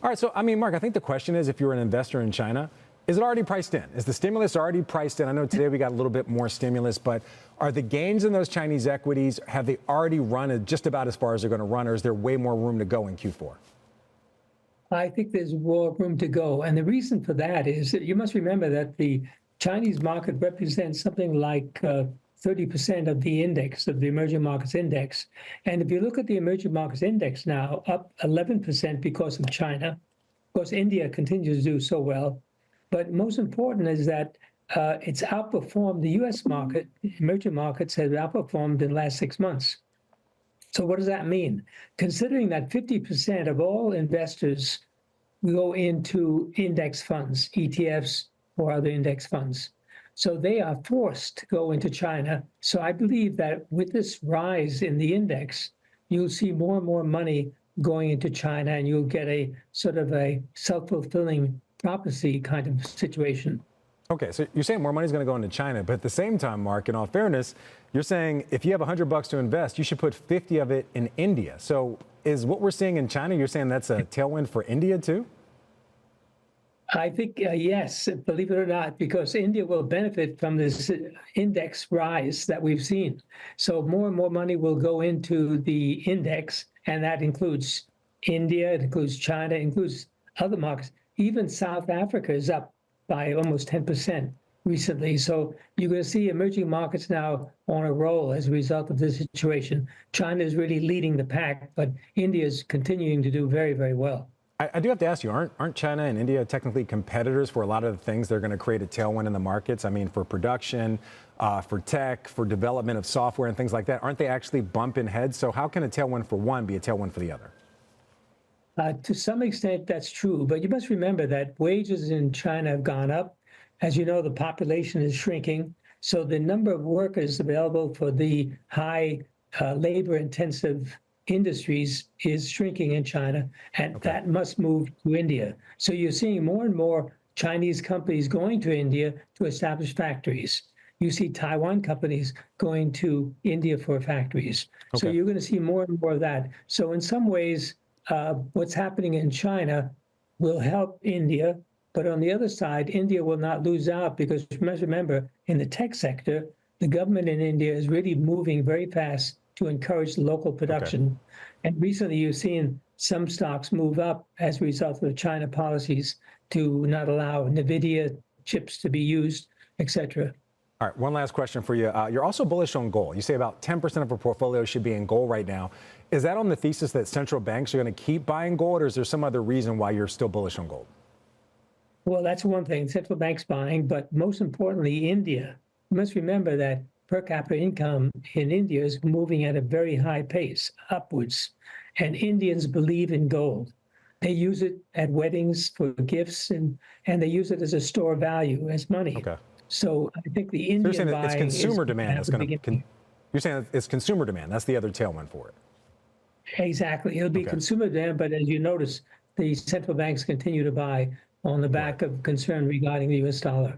All right, so I mean, Mark, I think the question is, if you're an investor in China, is it already priced in? Is the stimulus already priced in? I know today we got a little bit more stimulus, but are the gains in those Chinese equities, have they already run just about as far as they're going to run, or is there way more room to go in Q4? I think there's more room to go. And the reason for that is that you must remember that the Chinese market represents something like 30% of the index, of the emerging markets index. And if you look at the emerging markets index now, up 11% because of China. Of course, India continues to do so well. But most important is that it's outperformed the US market. Emerging markets have outperformed in the last 6 months. So what does that mean? Considering that 50% of all investors go into index funds, ETFs or other index funds. So they are forced to go into China. So I believe that with this rise in the index, you'll see more and more money going into China, and you'll get a sort of a self-fulfilling prophecy kind of situation. Okay, so you're saying more money is going to go into China, but at the same time, Mark, in all fairness, you're saying if you have $100 to invest, you should put 50 of it in India. So is what we're seeing in China, you're saying that's a tailwind for India too? I think, yes, believe it or not, because India will benefit from this index rise that we've seen. So more and more money will go into the index, and that includes India, it includes China, it includes other markets. Even South Africa is up by almost 10% recently. So you're going to see emerging markets now on a roll as a result of this situation. China is really leading the pack, but India is continuing to do very, very well. I do have to ask you, aren't China and India technically competitors for a lot of the things that are going to create a tailwind in the markets? I mean, for production, for tech, for development of software and things like that. Aren't they actually bumping heads? So how can a tailwind for one be a tailwind for the other? To some extent, that's true. But you must remember that wages in China have gone up. As you know, the population is shrinking. So the number of workers available for the high labor-intensive industries is shrinking in China, and that must move to India. So you're seeing more and more Chinese companies going to India to establish factories. You see Taiwan companies going to India for factories. So you're going to see more and more of that. So in some ways, what's happening in China will help India, but on the other side, India will not lose out, because remember, in the tech sector, the government in India is really moving very fast to encourage local production. And recently you've seen some stocks move up as a result of China policies to not allow NVIDIA chips to be used, et cetera. All right, one last question for you. You're also bullish on gold. You say about 10% of a portfolio should be in gold right now. Is that on the thesis that central banks are going to keep buying gold, or is there some other reason why you're still bullish on gold? Well, that's one thing, central banks buying, but most importantly, India. You must remember that per capita income in India is moving at a very high pace, upwards. And Indians believe in gold. They use it at weddings for gifts, and they use it as a store of value, as money. So I think the Indian so you're saying buying it's consumer demand that's going to. You're saying it's consumer demand. That's the other tailwind for it. Exactly. It'll be consumer demand, but as you notice, the central banks continue to buy on the back of concern regarding the US dollar.